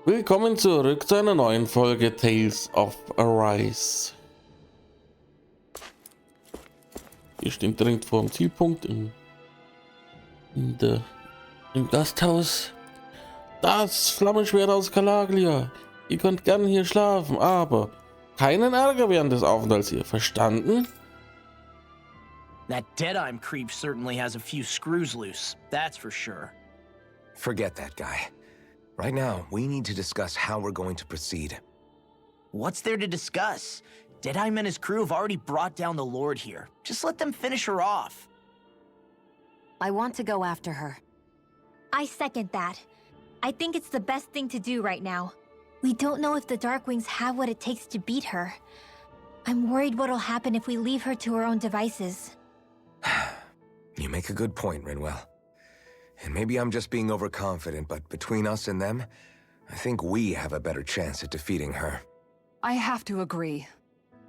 Willkommen zurück zu einer neuen Folge Tales of Arise. Wir stehen direkt vor dem Zielpunkt im Gasthaus. Das Flammenschwert aus Calaglia. Ihr könnt gerne hier schlafen, aber keinen Ärger während des Aufenthalts hier. Verstanden? That Deadeye creep certainly has a few screws loose, that's for sure. Forget that guy. Right now, we need to discuss how we're going to proceed. What's there to discuss? Deadeye and his crew have already brought down the Lord here. Just let them finish her off. I want to go after her. I second that. I think it's the best thing to do right now. We don't know if the Darkwings have what it takes to beat her. I'm worried what'll happen if we leave her to her own devices. You make a good point, Rinwell. And maybe I'm just being overconfident, but between us and them, I think we have a better chance at defeating her. I have to agree.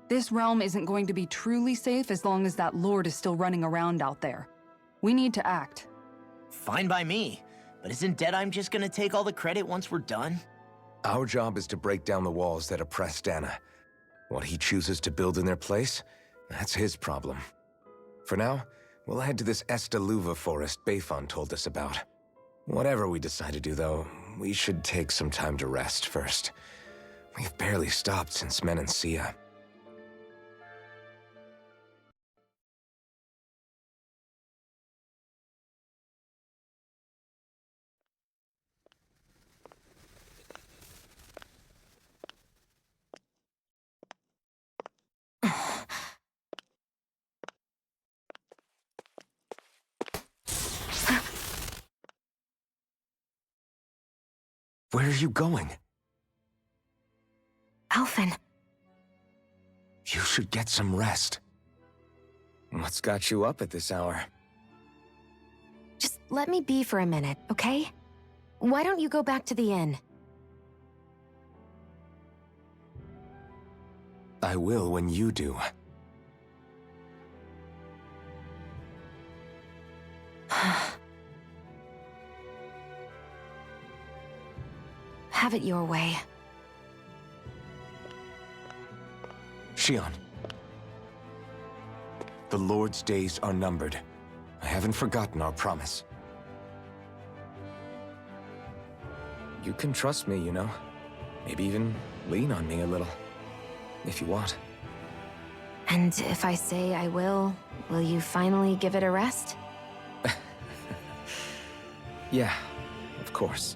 This realm isn't going to be truly safe as long as that Lord is still running around out there. We need to act. Fine by me. But isn't Deadeye just gonna take all the credit once we're done? Our job is to break down the walls that oppress Dana. What he chooses to build in their place, that's his problem. For now, we'll head to this Estaluva forest Bayfon told us about. Whatever we decide to do, though, we should take some time to rest first. We've barely stopped since Menancia. Where are you going? Alphen. You should get some rest. What's got you up at this hour? Just let me be for a minute, okay? Why don't you go back to the inn? I will when you do. Have it your way. Shion. The Lord's days are numbered. I haven't forgotten our promise. You can trust me, you know. Maybe even lean on me a little. If you want. And if I say I will you finally give it a rest? Yeah, of course.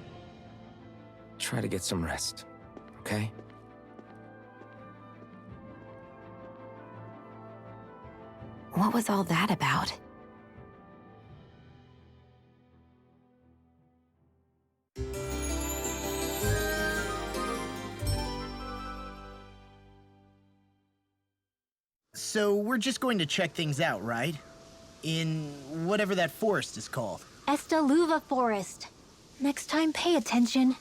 Try to get some rest, okay? What was all that about? So we're just going to check things out, right? In whatever that forest is called. Estaluva Forest. Next time, pay attention.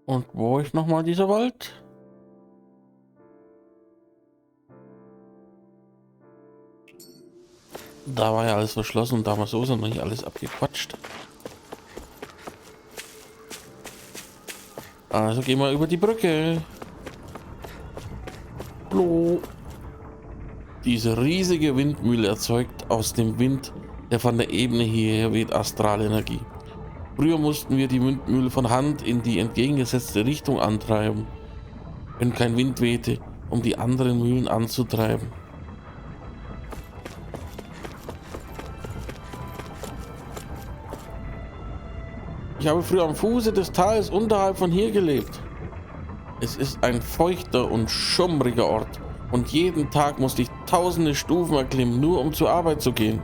Und wo ist nochmal dieser Wald? Da war ja alles verschlossen und damals so ist noch nicht alles abgequatscht. Also gehen wir über die Brücke. Hallo. Diese riesige Windmühle erzeugt aus dem Wind, der von der Ebene hierher weht, Astralenergie. Früher mussten wir die Windmühle von Hand in die entgegengesetzte Richtung antreiben, wenn kein Wind wehte, um die anderen Mühlen anzutreiben. Ich habe früher am Fuße des Tals unterhalb von hier gelebt. Es ist ein feuchter und schummriger Ort und jeden Tag musste ich tausende Stufen erklimmen, nur um zur Arbeit zu gehen.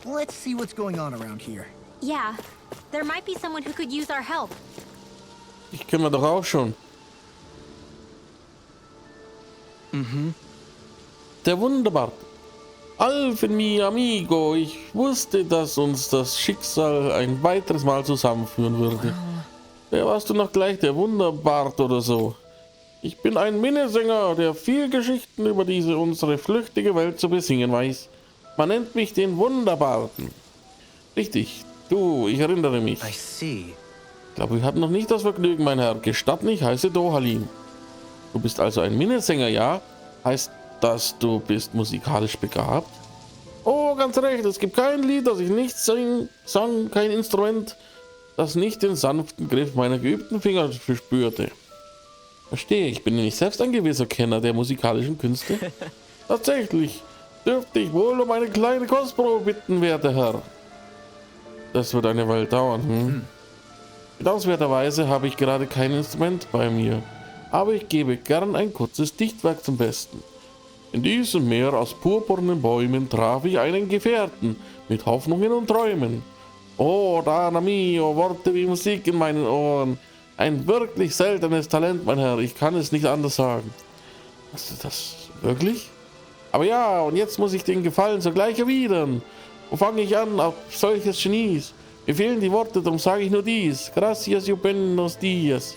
Let's see what's going on around here. Yeah, there might be someone who could use our help. Ich kenne mich doch auch schon. der Wunderbart. Alfen mi amigo, ich wusste, dass uns das Schicksal ein weiteres Mal zusammenführen würde. Wer warst du noch gleich, der Wunderbart oder so? Ich bin ein Minnesänger, der viel Geschichten über diese unsere flüchtige Welt zu besingen weiß. Man nennt mich den Wunderbarten. Richtig, du, ich erinnere mich. I see. Ich glaube, wir hatten noch nicht das Vergnügen, mein Herr. Gestatt nicht, heiße Dohalim. Du bist also ein Minnesänger, ja? Heißt das, du bist musikalisch begabt? Oh, ganz recht, es gibt kein Lied, das ich nicht sang, kein Instrument, das nicht den sanften Griff meiner geübten Finger verspürte. Verstehe, ich bin nämlich selbst ein gewisser Kenner der musikalischen Künste. Tatsächlich, dürfte ich wohl um eine kleine Kostprobe bitten, werter Herr. Das wird eine Weile dauern, Bedauernswerterweise habe ich gerade kein Instrument bei mir, aber ich gebe gern ein kurzes Dichtwerk zum Besten. In diesem Meer aus purpurnen Bäumen traf ich einen Gefährten mit Hoffnungen und Träumen. Oh, Dana mio, Worte wie Musik in meinen Ohren. Ein wirklich seltenes Talent, mein Herr, ich kann es nicht anders sagen. Was ist das? Wirklich? Aber ja, und jetzt muss ich den Gefallen sogleich erwidern. Wo fange ich an, auf solches Genies? Mir fehlen die Worte, darum sage ich nur dies. Gracias y buenos dias.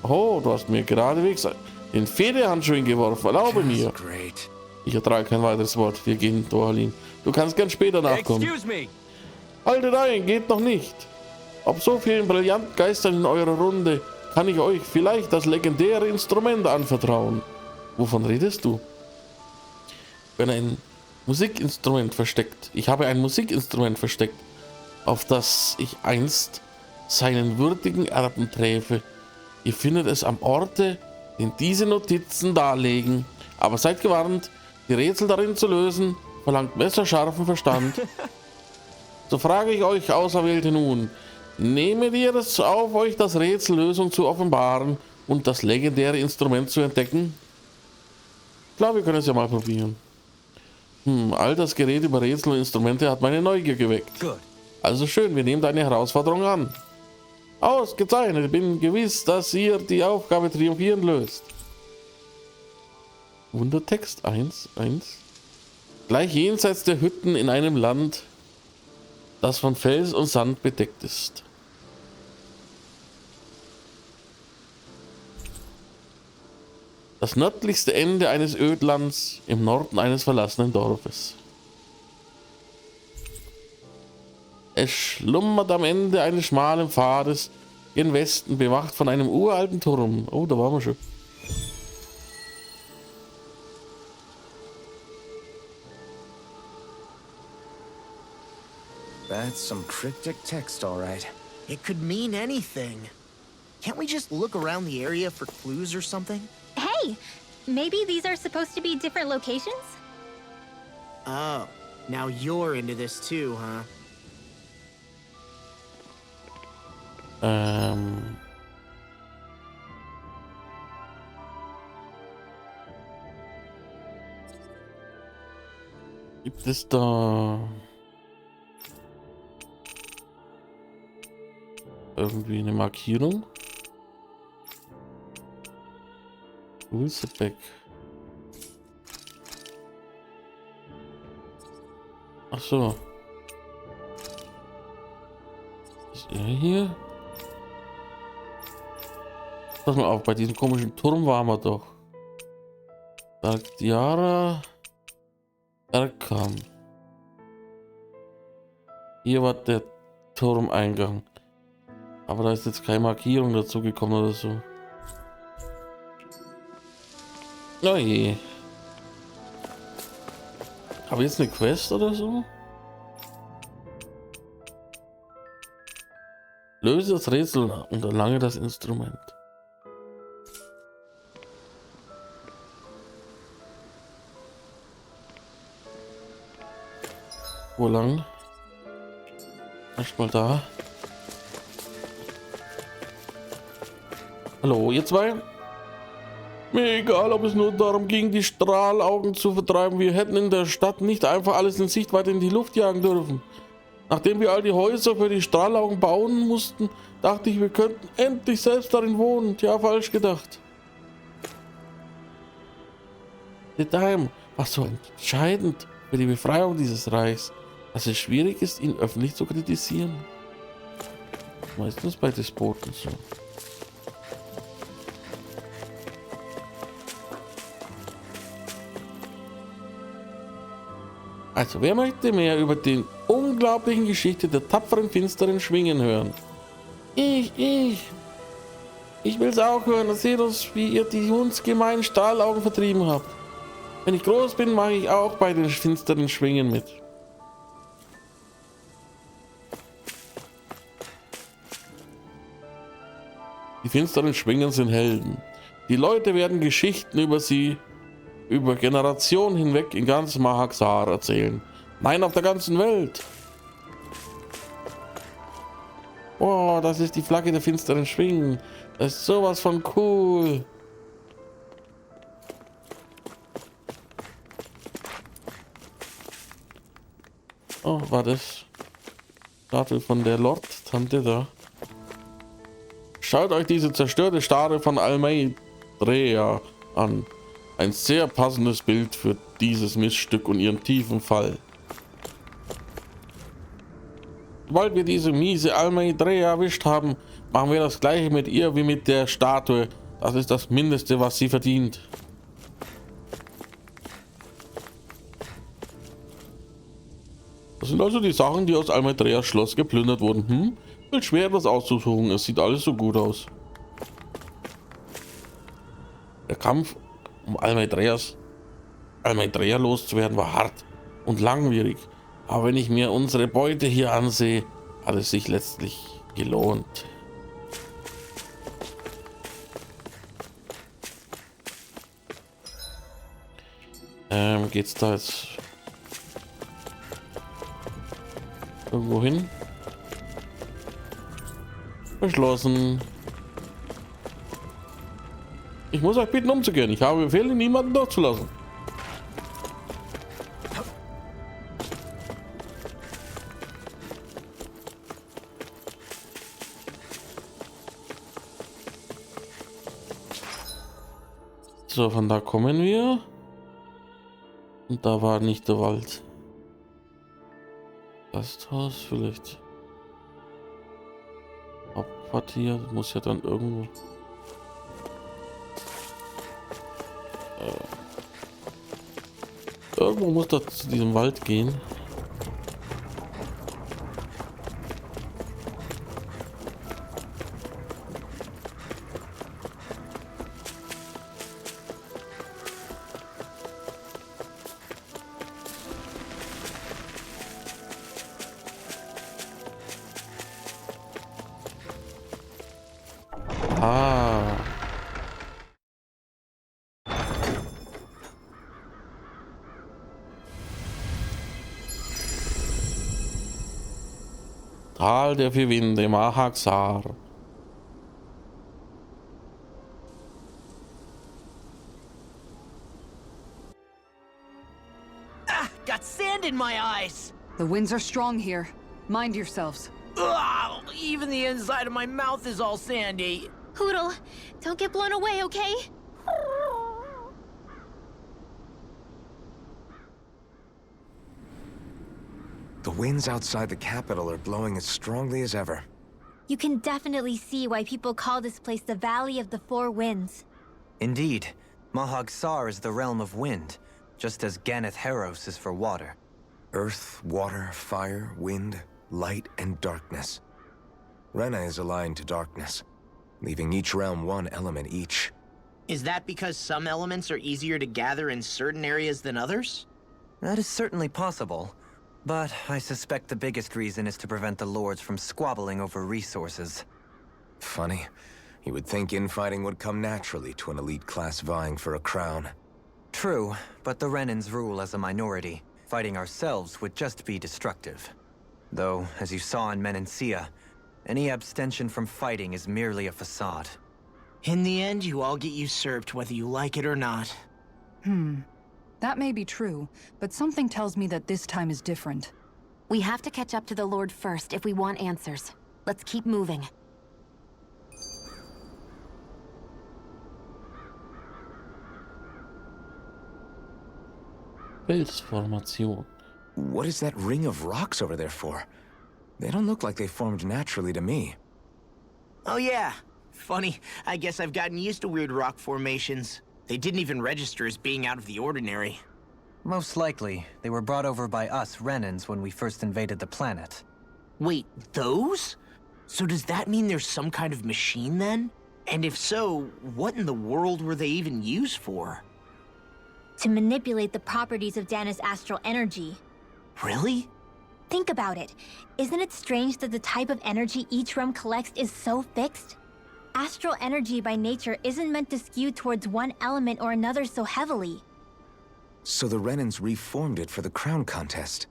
Oh, du hast mir geradewegs den Federhandschuh geworfen, erlaube mir. Ich ertrage kein weiteres Wort. Wir gehen, Dohalim. Du kannst gern später nachkommen. Excuse me. Haltet ein, geht noch nicht. Ob so vielen brillanten Geistern in eurer Runde kann ich euch vielleicht das legendäre Instrument anvertrauen. Wovon redest du? Wenn ein Musikinstrument versteckt. Ich habe ein Musikinstrument versteckt, auf das ich einst seinen würdigen Erben träfe. Ihr findet es am Orte, den diese Notizen darlegen. Aber seid gewarnt, die Rätsel darin zu lösen, verlangt messerscharfen Verstand. So frage ich euch, Auserwählte, nun, nehmet ihr es auf euch, das Rätsellösung zu offenbaren und das legendäre Instrument zu entdecken? Ich glaube, wir können es ja mal probieren. All das Gerät über Rätsel und Instrumente hat meine Neugier geweckt. Good. Also schön, wir nehmen deine Herausforderung an. Ausgezeichnet, ich bin gewiss, dass ihr die Aufgabe triumphierend löst. Wundertext 1.1. Gleich jenseits der Hütten in einem Land, das von Fels und Sand bedeckt ist. Das nördlichste Ende eines Ödlands im Norden eines verlassenen Dorfes. Es schlummert am Ende eines schmalen Pfades gen Westen, bewacht von einem uralten Turm. Oh, da waren wir schon. That's some cryptic text, all right. It could mean anything. Can't we just look around the area for clues or something? Hey, maybe these are supposed to be different locations? Oh, now you're into this too, huh? Gibt es da irgendwie eine Markierung? Ulsebeck. Ach so. Ist er hier? Pass mal auf, bei diesem komischen Turm waren wir doch. Darkdiara. Erkam. Hier war der Turmeingang. Aber da ist jetzt keine Markierung dazu gekommen oder so. Oh je. Habe ich jetzt eine Quest oder so? Löse das Rätsel und erlange das Instrument. Wo lang? Erstmal da. Hallo, ihr zwei? Mir egal, ob es nur darum ging, die Strahlaugen zu vertreiben. Wir hätten in der Stadt nicht einfach alles in Sichtweite in die Luft jagen dürfen. Nachdem wir all die Häuser für die Strahlaugen bauen mussten, dachte ich, wir könnten endlich selbst darin wohnen. Tja, falsch gedacht. Detail war so entscheidend für die Befreiung dieses Reichs, dass es schwierig ist, ihn öffentlich zu kritisieren. Meistens bei Despoten so. Also, wer möchte mehr über die unglaublichen Geschichte der tapferen, finsteren Schwingen hören? Ich will's auch hören. Erzählt uns, wie ihr die hundsgemeinen Stahlaugen vertrieben habt. Wenn ich groß bin, mache ich auch bei den finsteren Schwingen mit. Die finsteren Schwingen sind Helden. Die Leute werden Geschichten über sie über Generationen hinweg in ganz Mahaxar erzählen. Nein, auf der ganzen Welt. Oh, das ist die Flagge der finsteren Schwingen. Das ist sowas von cool. Oh, war das Statue von der Lord-Tante da? Schaut euch diese zerstörte Statue von Almeidrea an. Ein sehr passendes Bild für dieses Missstück und ihren tiefen Fall. Sobald wir diese miese Almeidrea erwischt haben, machen wir das gleiche mit ihr wie mit der Statue. Das ist das Mindeste, was sie verdient. Das sind also die Sachen, die aus Almeidreas Schloss geplündert wurden. Wird schwer, das auszusuchen. Es sieht alles so gut aus. Der Kampf, um Almeidrea loszuwerden, war hart und langwierig. Aber wenn ich mir unsere Beute hier ansehe, hat es sich letztlich gelohnt. Geht's da jetzt irgendwo hin? Verschlossen. Ich muss euch bitten, umzugehen. Ich habe Befehl, niemanden durchzulassen. So, von da kommen wir. Und da war nicht der Wald. Gasthaus vielleicht. Hauptquartier, das muss ja dann irgendwo. Irgendwo muss das zu diesem Wald gehen. Ah. Tal der vier Winde, Mahaxar. Ah, got sand in my eyes! The winds are strong here. Mind yourselves. Ugh, even the inside of my mouth is all sandy. Hoodle, don't get blown away, okay? The winds outside the capital are blowing as strongly as ever. You can definitely see why people call this place the Valley of the Four Winds. Indeed. Mahag-Sar is the realm of wind, just as Ganath-Heros is for water. Earth, water, fire, wind, light, and darkness. Rena is aligned to darkness, leaving each realm one element each. Is that because some elements are easier to gather in certain areas than others? That is certainly possible, but I suspect the biggest reason is to prevent the lords from squabbling over resources. Funny. You would think infighting would come naturally to an elite class vying for a crown. True, but the Renans rule as a minority. Fighting ourselves would just be destructive. Though, as you saw in Menancia, any abstention from fighting is merely a facade. In the end, you all get usurped whether you like it or not. That may be true, but something tells me that this time is different. We have to catch up to the Lord first if we want answers. Let's keep moving. Felsformation. What is that ring of rocks over there for? They don't look like they formed naturally to me. Oh yeah. Funny, I guess I've gotten used to weird rock formations. They didn't even register as being out of the ordinary. Most likely, they were brought over by us Renans when we first invaded the planet. Wait, those? So does that mean there's some kind of machine then? And if so, what in the world were they even used for? To manipulate the properties of Dana's astral energy. Really? Think about it. Isn't it strange that the type of energy each realm collects is so fixed? Astral energy by nature isn't meant to skew towards one element or another so heavily. So the Renans reformed it for the crown contest.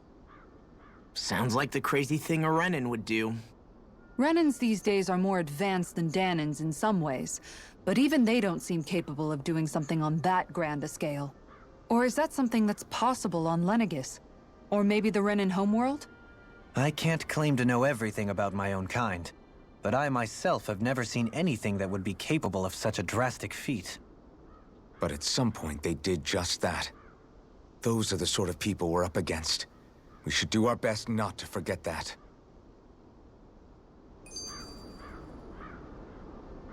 Sounds like the crazy thing a Renan would do. Renans these days are more advanced than Danans in some ways, but even they don't seem capable of doing something on that grand a scale. Or is that something that's possible on Lenegis? Or maybe the Renan homeworld? I can't claim to know everything about my own kind, but I myself have never seen anything that would be capable of such a drastic feat. But at some point they did just that. Those are the sort of people we're up against. We should do our best not to forget that.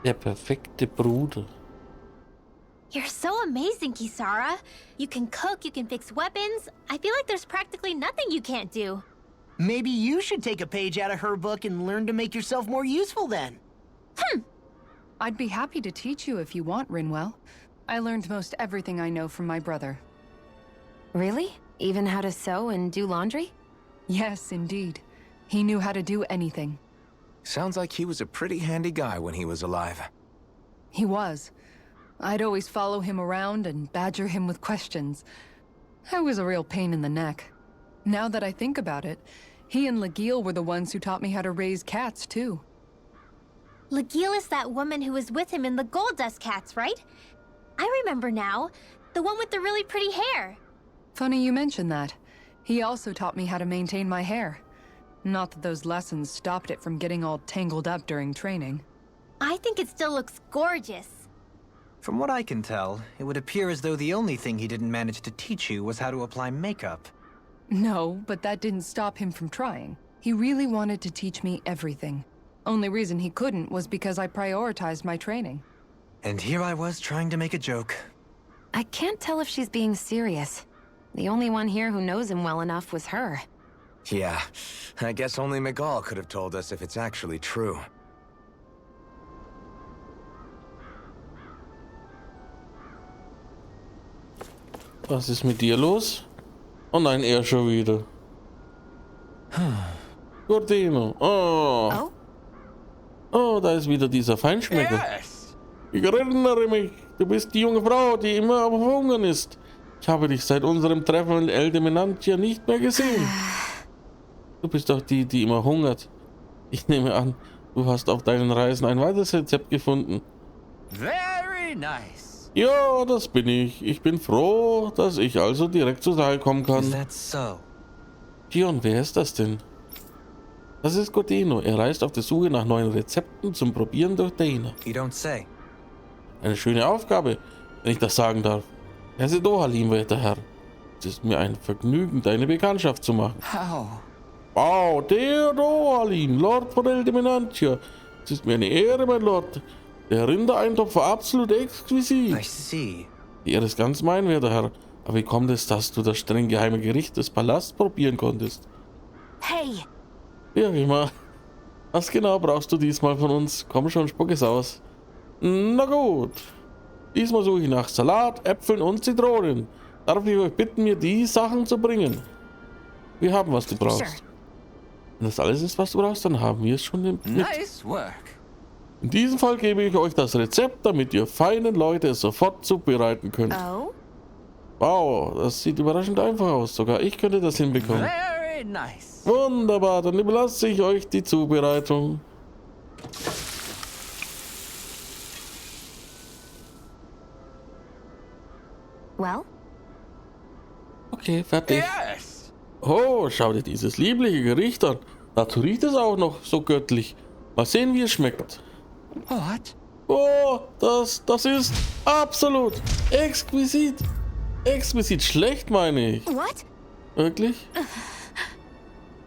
Der perfekte Bruder. You're so amazing, Kisara. You can cook, you can fix weapons. I feel like there's practically nothing you can't do. Maybe you should take a page out of her book and learn to make yourself more useful then. I'd be happy to teach you if you want, Rinwell. I learned most everything I know from my brother. Really? Even how to sew and do laundry? Yes, indeed. He knew how to do anything. Sounds like he was a pretty handy guy when he was alive. He was. I'd always follow him around and badger him with questions. I was a real pain in the neck. Now that I think about it, he and Legil were the ones who taught me how to raise cats, too. Legil is that woman who was with him in the Gold Dust Cats, right? I remember now. The one with the really pretty hair. Funny you mention that. He also taught me how to maintain my hair. Not that those lessons stopped it from getting all tangled up during training. I think it still looks gorgeous. From what I can tell, it would appear as though the only thing he didn't manage to teach you was how to apply makeup. No, but that didn't stop him from trying. He really wanted to teach me everything. Only reason he couldn't was because I prioritized my training. And here I was trying to make a joke. I can't tell if she's being serious. The only one here who knows him well enough was her. Yeah, I guess only Miguel could have told us if it's actually true. Was ist mit dir los? Oh nein, er schon wieder. Gordino. Oh. Oh? Oh, da ist wieder dieser Feinschmecker. Ich erinnere mich, du bist die junge Frau, die immer am Hungern ist. Ich habe dich seit unserem Treffen in El Demenantia nicht mehr gesehen. Du bist doch die, die immer hungert. Ich nehme an, du hast auf deinen Reisen ein weiteres Rezept gefunden. Very nice. Ja, das bin ich. Ich bin froh, dass ich also direkt zur Sache kommen Is kann. that so? Pion, wer ist das denn? Das ist Gordino. Er reist auf der Suche nach neuen Rezepten zum Probieren durch Dana. You don't say. Eine schöne Aufgabe, wenn ich das sagen darf. Herr Sedohalim, werter Herr. Es ist mir ein Vergnügen, deine Bekanntschaft zu machen. How? Wow, Theodohalim, Lord von El Demenantia. Es ist mir eine Ehre, mein Lord. Der Rindereintopf war absolut exquisit. I see. Die Ehre ist ganz mein, werter Herr. Aber wie kommt es, dass du das streng geheime Gericht des Palasts probieren konntest? Hey! Ja, immer. Was genau brauchst du diesmal von uns? Komm schon, spuck es aus. Na gut. Diesmal suche ich nach Salat, Äpfeln und Zitronen. Darf ich euch bitten, mir die Sachen zu bringen? Wir haben, was du brauchst. Sure. Wenn das alles ist, was du brauchst, dann haben wir es schon mit. Nice work. In diesem Fall gebe ich euch das Rezept, damit ihr feinen Leute es sofort zubereiten könnt. Oh? Wow, das sieht überraschend einfach aus. Sogar ich könnte das hinbekommen. Very nice. Wunderbar, dann überlasse ich euch die Zubereitung. Well? Okay, fertig. Yes. Oh, schau dir dieses liebliche Gericht an. Dazu riecht es auch noch so göttlich. Mal sehen, wie es schmeckt. What? Oh, das ist absolut exquisit. Explizit schlecht, meine ich. What? Wirklich?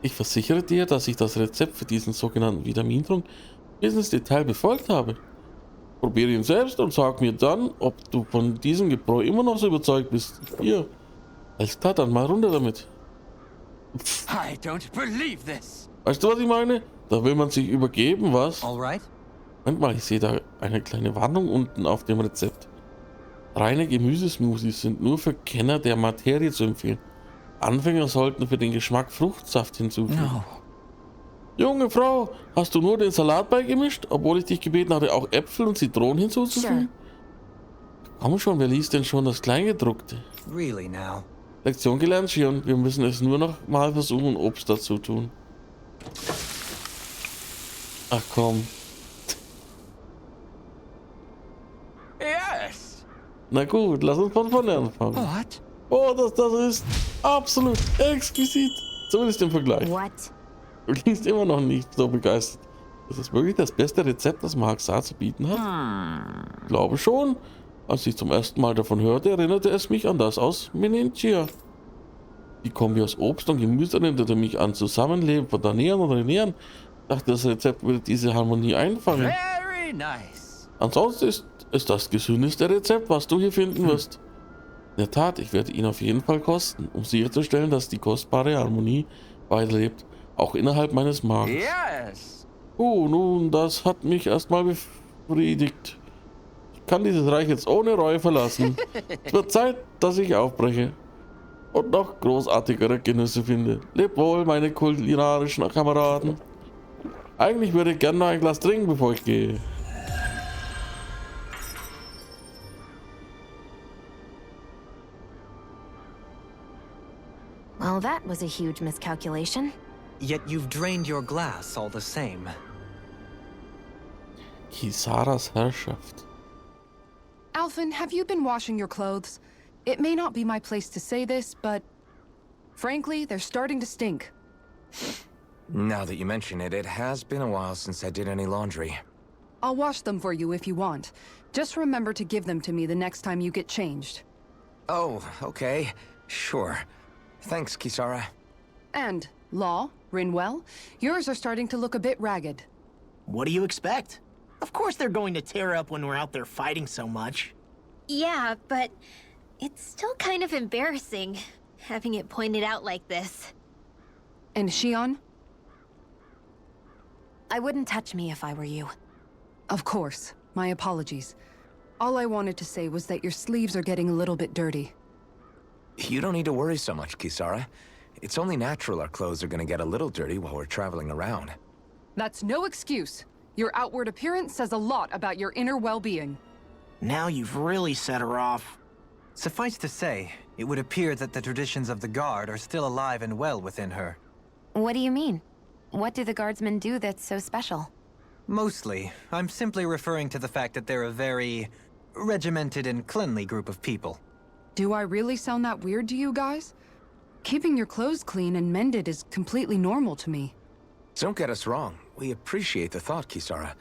Ich versichere dir, dass ich das Rezept für diesen sogenannten Vitamintrunk bis ins Detail befolgt habe. Probiere ihn selbst und sag mir dann, ob du von diesem Gebräu immer noch so überzeugt bist. Hier. Alles klar, dann mal runter damit. I don't believe this. Weißt du, was ich meine? Da will man sich übergeben, was? Alright? Moment mal, ich sehe da eine kleine Warnung unten auf dem Rezept. Reine Gemüsesmoothies sind nur für Kenner der Materie zu empfehlen. Anfänger sollten für den Geschmack Fruchtsaft hinzufügen. No. Junge Frau, hast du nur den Salat beigemischt, obwohl ich dich gebeten hatte, auch Äpfel und Zitronen hinzuzufügen? Komm schon, wer liest denn schon das Kleingedruckte? Really now? Lektion gelernt, Shion. Wir müssen es nur noch mal versuchen, Obst dazu tun. Ach komm. Yes. Na gut, lass uns von vorne anfangen. What? Oh, das ist absolut exquisit. Zumindest im Vergleich. What? Du klingst immer noch nicht so begeistert. Das ist wirklich das beste Rezept, das Marxa zu bieten hat? Ich glaube schon. Als ich zum ersten Mal davon hörte, erinnerte es mich an das aus Meninchia. Die Kombi aus Obst und Gemüse erinnerte mich an Zusammenleben von Ernähren und Ernähren. Ich dachte, das Rezept würde diese Harmonie einfangen. Very nice. Ansonsten ist es das gesündeste Rezept, was du hier finden wirst. In der Tat, ich werde ihn auf jeden Fall kosten, um sicherzustellen, dass die kostbare Harmonie weiterlebt, auch innerhalb meines Magens. Yes. Nun, das hat mich erstmal befriedigt. Ich kann dieses Reich jetzt ohne Reue verlassen. Es wird Zeit, dass ich aufbreche und noch großartigere Genüsse finde. Leb wohl, meine kulinarischen Kameraden. Eigentlich würde ich gerne noch ein Glas trinken, bevor ich gehe. Well, that was a huge miscalculation. Yet you've drained your glass all the same. Kisaras Herrschaft. Alphen, have you been washing your clothes? It may not be my place to say this, but frankly, they're starting to stink. Now that you mention it, it has been a while since I did any laundry. I'll wash them for you if you want. Just remember to give them to me the next time you get changed. Oh, okay. Sure. Thanks, Kisara. And, Law, Rinwell, yours are starting to look a bit ragged. What do you expect? Of course they're going to tear up when we're out there fighting so much. Yeah, but it's still kind of embarrassing having it pointed out like this. And Shion? I wouldn't touch me if I were you. Of course. My apologies. All I wanted to say was that your sleeves are getting a little bit dirty. You don't need to worry so much, Kisara. It's only natural our clothes are gonna get a little dirty while we're traveling around. That's no excuse. Your outward appearance says a lot about your inner well-being. Now you've really set her off. Suffice to say, it would appear that the traditions of the Guard are still alive and well within her. What do you mean? What do the guardsmen do that's so special? Mostly, I'm simply referring to the fact that they're a very regimented and cleanly group of people. Do I really sound that weird to you guys? Keeping your clothes clean and mended is completely normal to me. Don't get us wrong. We appreciate the thought, Kisara.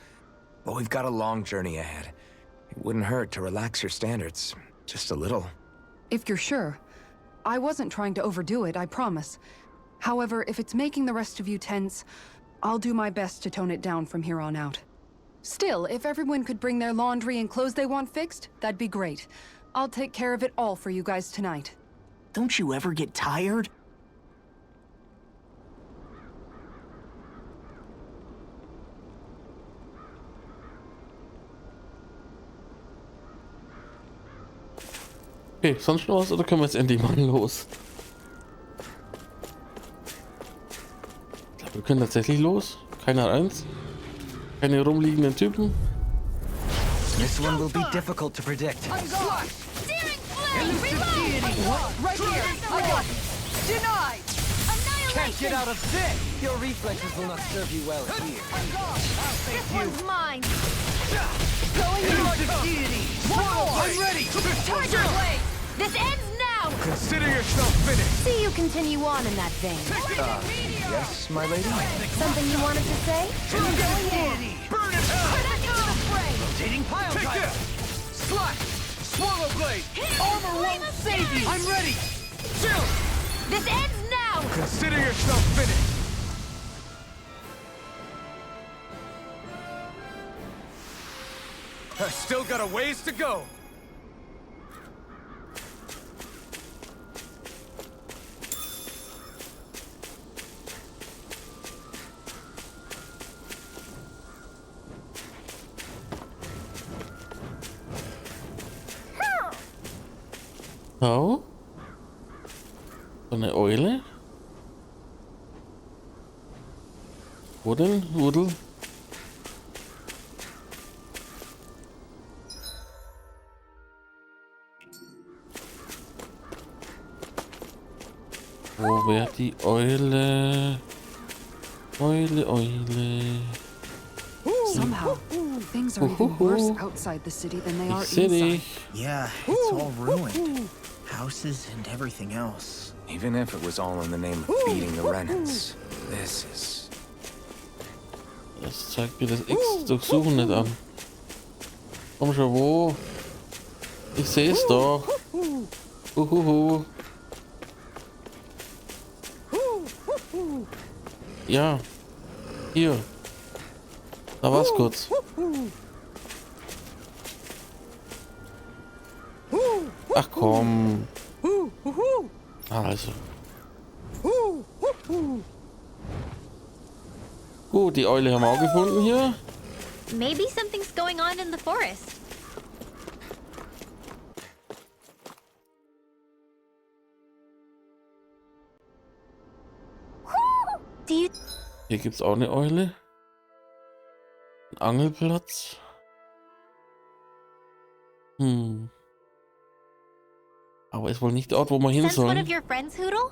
But we've got a long journey ahead. It wouldn't hurt to relax your standards. Just a little. If you're sure. I wasn't trying to overdo it, I promise. However, if it's making the rest of you tense, I'll do my best to tone it down from here on out. Still, if everyone could bring their laundry and clothes they want fixed, that'd be great. I'll take care of it all for you guys tonight. Don't you ever get tired? Okay, sonst noch was oder können wir jetzt endlich mal los? Ich glaube, wir können tatsächlich los. Keiner eins. Keine rumliegenden Typen. This one will be difficult to predict. Right here! I got it! Denied! Can't get out of this! Your reflexes will not serve you well here. This one's mine. Going in! I'm ready. Tiger Blade. This ends now. Consider yourself finished. See you continue on in that vein. Yes, my lady? Something you wanted to say? Burn it out. Critical spray. Rotating pile driver. Slash. Swallow blade! Armor won't save you! I'm ready! Chill! This ends now! Consider yourself finished. I still got a ways to go. Oh? So eine Eule? Wo denn? Wudel? Wo wäre die Eule? Eule. Somehow, things are even worse outside the city than they are Ich seh inside. dich. Yeah, it's all ruined. Houses and everything else. Even if it was all in the name of beating the Renans, this is... Das zeigt mir das X durchsuchen nicht an. Komm schon, wo? Ich sehe es doch. Ja. Hier. Da war's kurz. Ach komm. Also. Gut, die Eule haben wir auch gefunden hier. Maybe something's going on in the forest. Do you Hier gibt's auch eine Eule. Ein Angelplatz. Aber ist wohl nicht der Ort, wo wir hin sense one of sollen. your friends, Hoodle?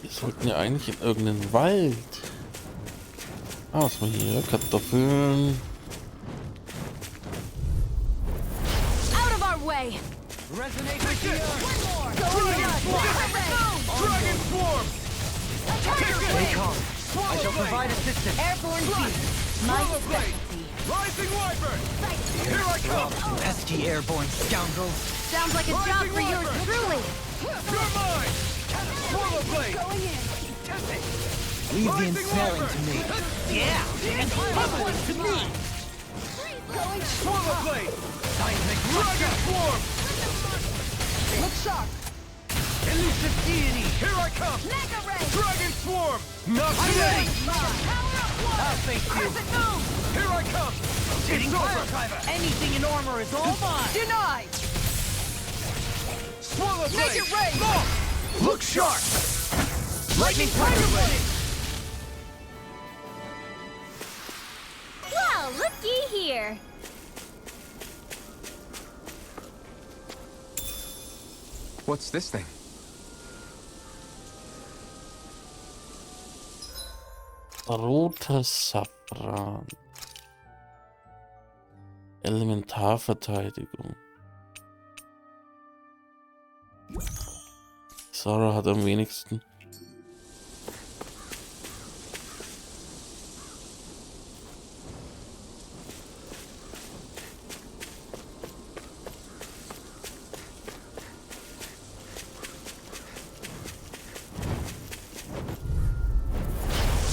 Wir sollten ja eigentlich in irgendeinen Wald. Ah, was haben wir hier? Kartoffeln. Out of our way! Resonate with the earth! Dragon form! Stay calm. I shall provide assistance. Airborne beast. My specialty. Rising wyvern! Here I come! Pesky airborne scoundrels. Sounds like a job for yours truly. You're mine! Swallow blade! Leave the ensnaring to me. Yeah, and one to me. Swallow blade! Seismic Dragon form! Look sharp! Elusive deity! Here I come! Mega ray! Dragon swarm! Not I'm today! ready! I'll face you! Here I come! Hitting fire driver! Anything in armor is all mine. Denied! Swallow blade! Make it rain! Look sharp! Lightning tiger blade! Well, looky here. What's this thing? Roter Safran. Elementarverteidigung. Sarah hat am wenigsten.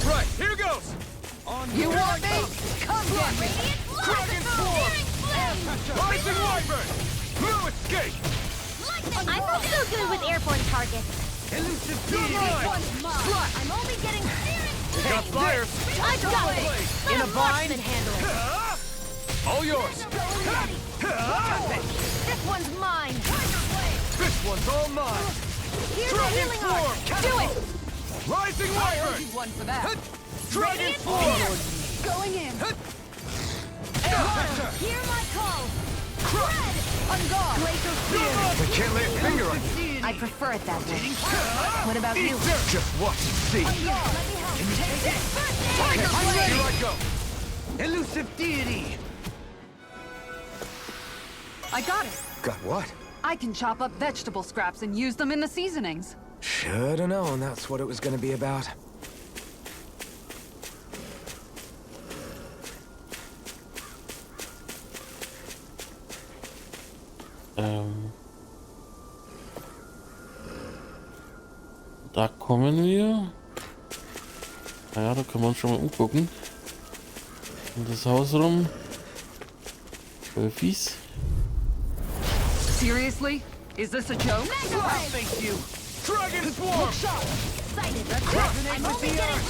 Right, here goes! You want me? Come get me! Dragon swarm! Rising wyvern! No escape! I'm not so good with airborne targets. Elusive You're deity! mine! I'm only getting Got fires! I've got it. Let In a a bind? marksman handle it. All yours! This one's mine. This one's all mine! Here's a Dragon healing arm. swarm! Do it. Rising wyvern! One for that. Dragon Radiant swarm! spear. Going in! Hear my call. Crush! On guard! Glacial spear. I can't lay a finger on you! I prefer it that way. What about you? Just watch and see! Let me help. Tiger Here blade! I go! Elusive deity! I got it! Got what? I can chop up vegetable scraps and use them in the seasonings. Should've known that's what it was gonna be about. Da kommen wir. Naja, da können wir uns schon mal umgucken. Um das Haus rum. Fies. Seriously? Is this a joke? Thank you! Dragon Swarm! I'm only getting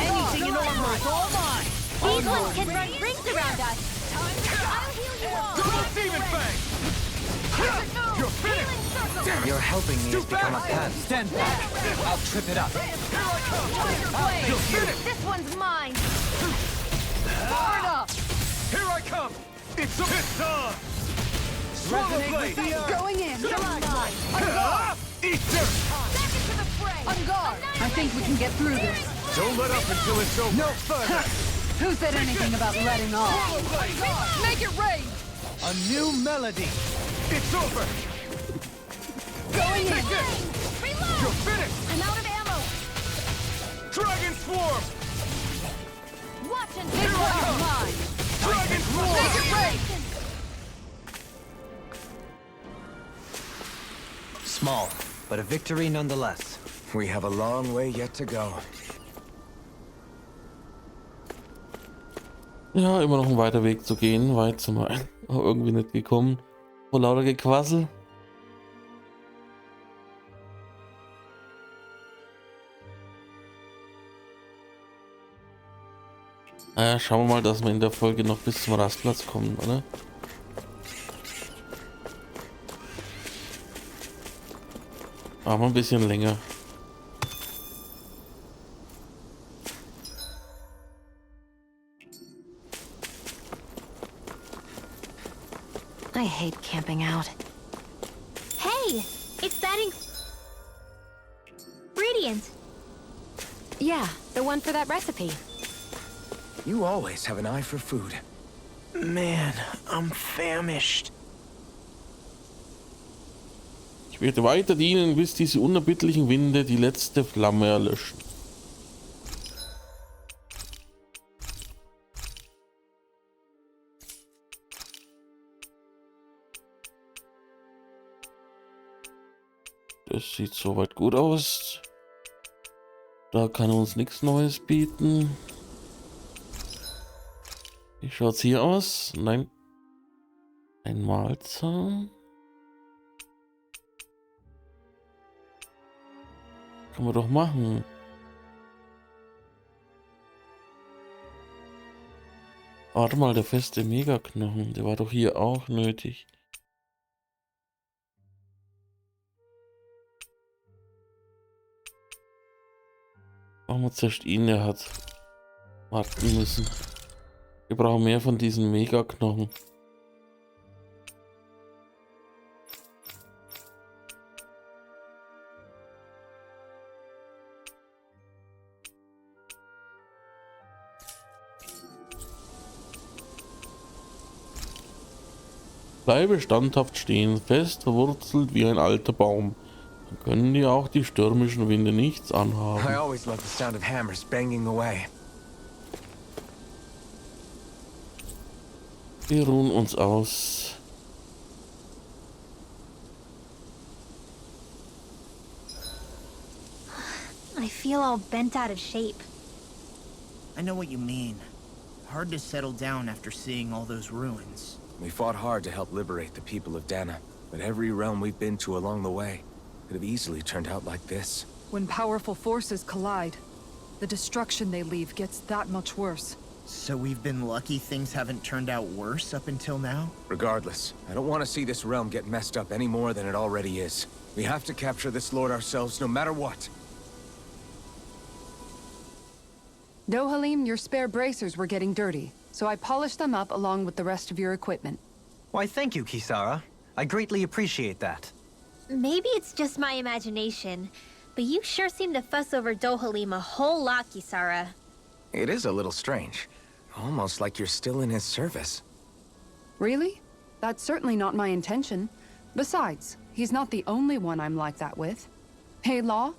Anything in armor is all mine! These ones can run rings around us. I'll heal you all. Double Demon Fang! You're finished! Your helping me has become a pest. Stand back! I'll trip it up. You're finished! This one's mine. Far enough! Here I come! It's on! Swallow Blade! Going in! Eat dirt! Back into the fray. On guard! I think we can get through this. Don't let up until it's over! No further! Who said anything about letting off? Make it rain! A new melody! It's over! Going in! Reload. You're finished! I'm out of ammo. Dragon Swarm! Watch and This one's mine! Dragon Swarm! Make it rain! Small, but a victory nonetheless. We have a long way yet to go. Ja, immer noch ein weiter Weg zu gehen. Weit zum Ein. Aber irgendwie nicht gekommen. Vor lauter Gequassel. Naja, schauen wir mal, dass wir in der Folge noch bis zum Rastplatz kommen, oder? Machen wir ein bisschen länger. I hate camping out. Hey, it's that ingredient. Yeah, the one for that recipe. You always have an eye for food. Man, I'm famished. Ich werde weiter dienen, bis diese unerbittlichen Winde die letzte Flamme erlöschen. Das sieht soweit gut aus. Da kann er uns nichts Neues bieten. Wie schaut's hier aus? Nein. Ein Mahlzahn. Kann man doch machen. Warte mal, der feste Megaknochen, der war doch hier auch nötig. Machen wir zuerst ihn, der hat warten müssen. Wir brauchen mehr von diesen Megaknochen. Bleibe standhaft stehen, fest verwurzelt wie ein alter Baum. Dann können dir auch die stürmischen Winde nichts I anhaben. always love the sound of hammers banging away. Wir ruhen uns aus. I feel all bent out of shape. I know what you mean. Hard to settle down after seeing all those ruins. We fought hard to help liberate the people of Dana, but every realm we've been to along the way could have easily turned out like this. When powerful forces collide, the destruction they leave gets that much worse. So we've been lucky things haven't turned out worse up until now? Regardless, I don't want to see this realm get messed up any more than it already is. We have to capture this lord ourselves no matter what. Dohalim, your spare bracers were getting dirty, so I polished them up along with the rest of your equipment. Why, thank you, Kisara. I greatly appreciate that. Maybe it's just my imagination, but you sure seem to fuss over Dohalim a whole lot, Kisara. It is a little strange. Almost like you're still in his service. Really? That's certainly not my intention. Besides, he's not the only one I'm like that with. Hey, Law,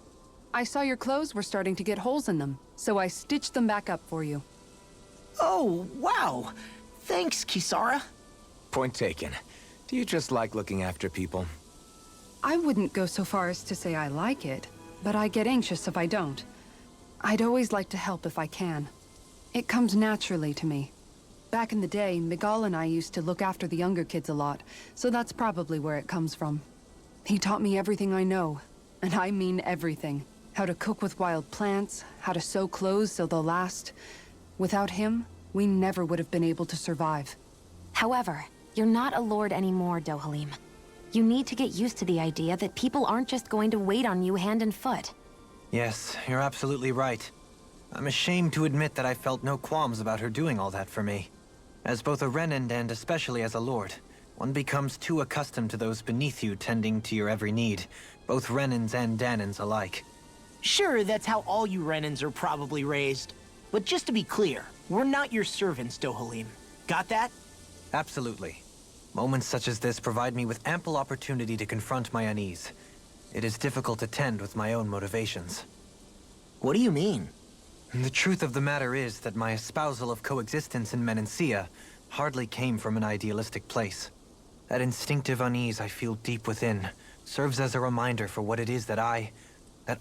I saw your clothes were starting to get holes in them, so I stitched them back up for you. Oh, wow. Thanks, Kisara. Point taken. Do you just like looking after people? I wouldn't go so far as to say I like it, but I get anxious if I don't. I'd always like to help if I can. It comes naturally to me. Back in the day, Miguel and I used to look after the younger kids a lot, so that's probably where it comes from. He taught me everything I know, and I mean everything. How to cook with wild plants, how to sew clothes so they'll last. Without him, we never would have been able to survive. However, you're not a lord anymore, Dohalim. You need to get used to the idea that people aren't just going to wait on you hand and foot. Yes, you're absolutely right. I'm ashamed to admit that I felt no qualms about her doing all that for me. As both a Renan and especially as a lord, one becomes too accustomed to those beneath you tending to your every need, both Renans and Danans alike. Sure, that's how all you Renans are probably raised. But just to be clear, we're not your servants, Dohalim. Got that? Absolutely. Moments such as this provide me with ample opportunity to confront my unease. It is difficult to tend with my own motivations. What do you mean? The truth of the matter is that my espousal of coexistence in Menancia hardly came from an idealistic place. That instinctive unease I feel deep within serves as a reminder for what it is that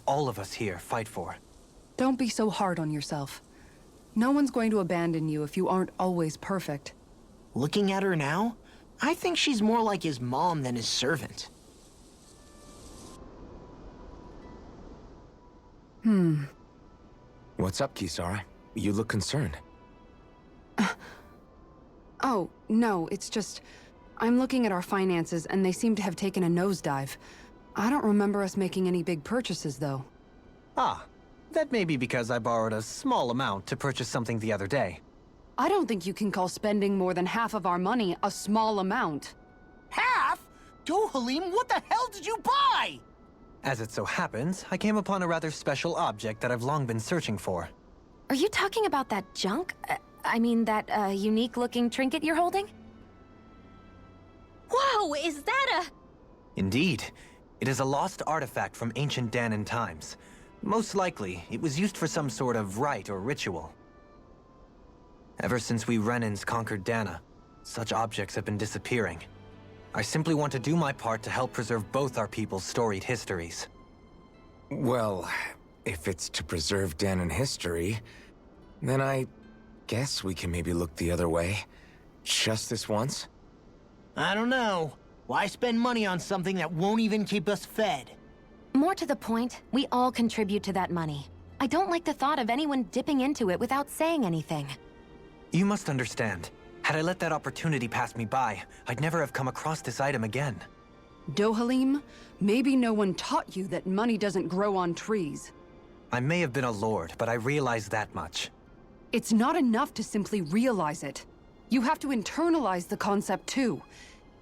all of us here fight for. Don't be so hard on yourself. No one's going to abandon you if you aren't always perfect. Looking at her now, I think she's more like his mom than his servant. What's up, Kisara? You look concerned. Oh, no, it's just... I'm looking at our finances and they seem to have taken a nosedive. I don't remember us making any big purchases, though. Ah, that may be because I borrowed a small amount to purchase something the other day. I don't think you can call spending more than half of our money a small amount. Half? Dohalim, what the hell did you buy? As it so happens, I came upon a rather special object that I've long been searching for. Are you talking about that junk? I mean, that unique-looking trinket you're holding? Whoa, is that a... Indeed. It is a lost artifact from ancient Danan times. Most likely, it was used for some sort of rite or ritual. Ever since we Renans conquered Dana, such objects have been disappearing. I simply want to do my part to help preserve both our people's storied histories. Well, if it's to preserve Danan history, then I guess we can maybe look the other way. Just this once? I don't know. Why spend money on something that won't even keep us fed? More to the point, we all contribute to that money. I don't like the thought of anyone dipping into it without saying anything. You must understand. Had I let that opportunity pass me by, I'd never have come across this item again. Dohalim, maybe no one taught you that money doesn't grow on trees. I may have been a lord, but I realize that much. It's not enough to simply realize it. You have to internalize the concept too.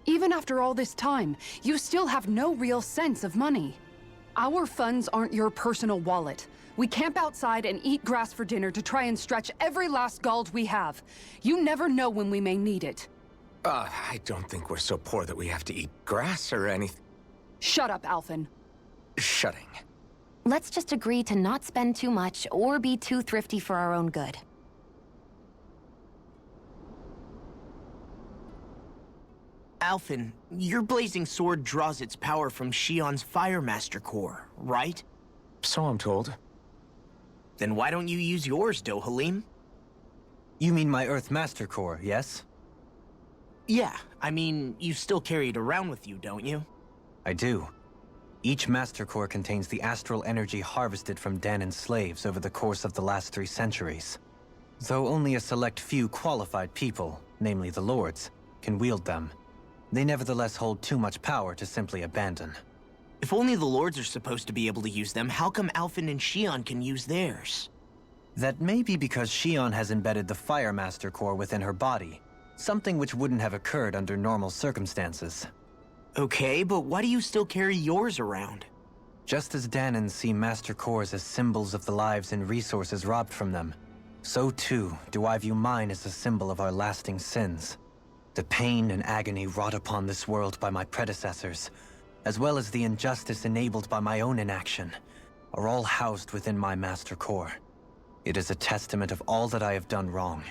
Even after all this time, you still have no real sense of money. Our funds aren't your personal wallet. We camp outside and eat grass for dinner to try and stretch every last gold we have. You never know when we may need it. I don't think we're so poor that we have to eat grass or anything. Shut up, Alphen. Shutting. Let's just agree to not spend too much or be too thrifty for our own good. Alphen, your blazing sword draws its power from Shion's Fire Master core, right? So I'm told. Then why don't you use yours, Dohalim? You mean my Earth Master Core, yes? Yeah, I mean, you still carry it around with you, don't you? I do. Each Master Core contains the astral energy harvested from Danan's slaves over the course of the last 3 centuries. Though only a select few qualified people, namely the Lords, can wield them, they nevertheless hold too much power to simply abandon. If only the Lords are supposed to be able to use them, how come Alphen and Shion can use theirs? That may be because Shion has embedded the Fire Master Core within her body, something which wouldn't have occurred under normal circumstances. Okay, but why do you still carry yours around? Just as Danans see Master Cores as symbols of the lives and resources robbed from them, so too do I view mine as a symbol of our lasting sins. The pain and agony wrought upon this world by my predecessors, as well as the injustice enabled by my own inaction, are all housed within my master core. It is a testament of all that I have done wrong.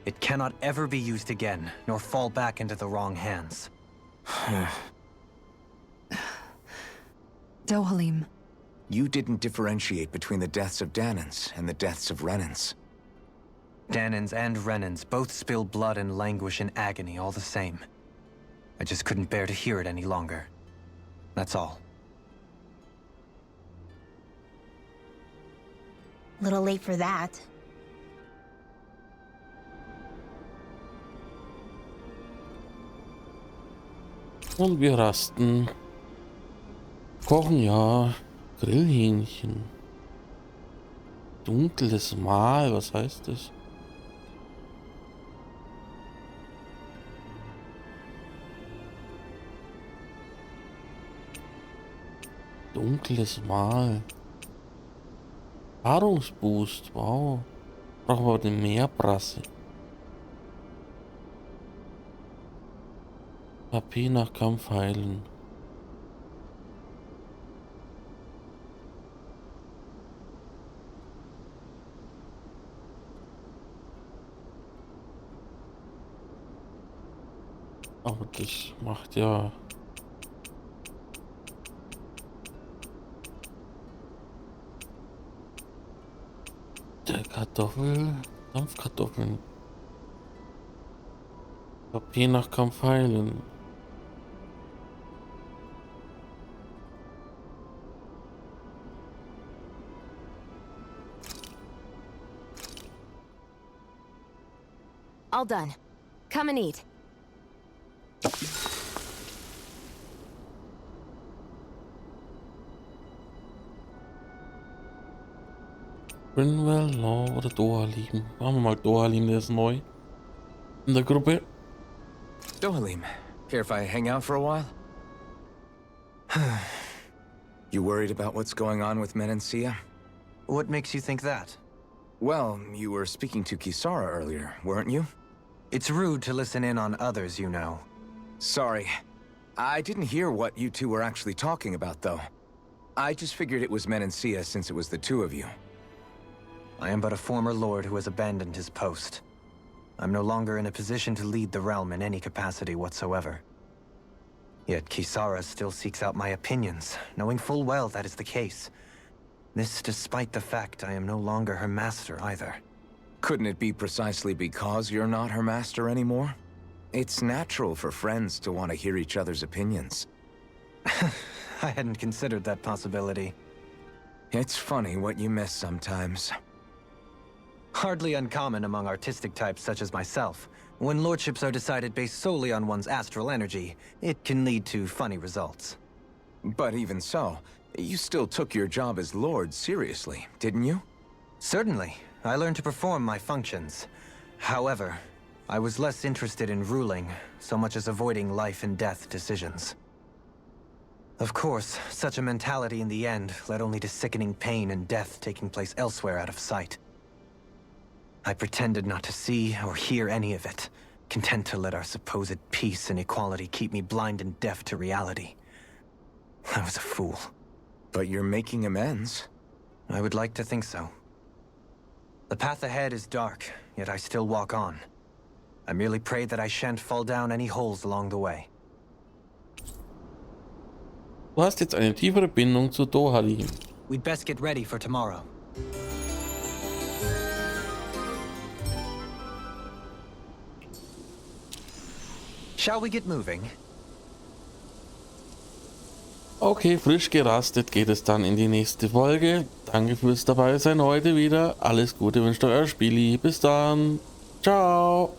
It cannot ever be used again, nor fall back into the wrong hands. Dohalim. You didn't differentiate between the deaths of Danans and the deaths of Renans. Danans and Renans both spill blood and languish in agony all the same. I just couldn't bear to hear it any longer. That's all. Little late for that. Und wir rasten. Kochen, ja. Grillhähnchen. Dunkles Mahl, was heißt das? Dunkles Mahl. Paarungsboost, wow. Brauchen wir den Meerbrasse. HP nach Kampf heilen. Aber das macht ja... Der Kartoffel... Dampfkartoffeln. HP nach Kampf heilen. All done. Come and eat. Brinwell, Law oder Dohalim? Machen wir mal Dohalim, der ist neu in der Gruppe. Dohalim, care if I hang out for a while? You worried about what's going on with Menancia? What makes you think that? Well, you were speaking to Kisara earlier, weren't you? It's rude to listen in on others, you know. Sorry. I didn't hear what you two were actually talking about, though. I just figured it was Menancia since it was the two of you. I am but a former lord who has abandoned his post. I'm no longer in a position to lead the realm in any capacity whatsoever. Yet Kisara still seeks out my opinions, knowing full well that is the case. This despite the fact I am no longer her master either. Couldn't it be precisely because you're not her master anymore? It's natural for friends to want to hear each other's opinions. I hadn't considered that possibility. It's funny what you miss sometimes. Hardly uncommon among artistic types such as myself. When lordships are decided based solely on one's astral energy, it can lead to funny results. But even so, you still took your job as lord seriously, didn't you? Certainly. I learned to perform my functions. However, I was less interested in ruling, so much as avoiding life and death decisions. Of course, such a mentality in the end led only to sickening pain and death taking place elsewhere out of sight. I pretended not to see or hear any of it, content to let our supposed peace and equality keep me blind and deaf to reality. I was a fool. But you're making amends. I would like to think so. The path ahead is dark, yet I still walk on. I merely pray that I shan't fall down any holes along the way. Du hast jetzt eine tiefere Bindung zu Dohalim. We'd best get ready for tomorrow. Shall we get moving? Okay, frisch gerastet geht es dann in die nächste Folge. Danke fürs Dabeisein heute wieder. Alles Gute wünscht euer Spieli. Bis dann. Ciao.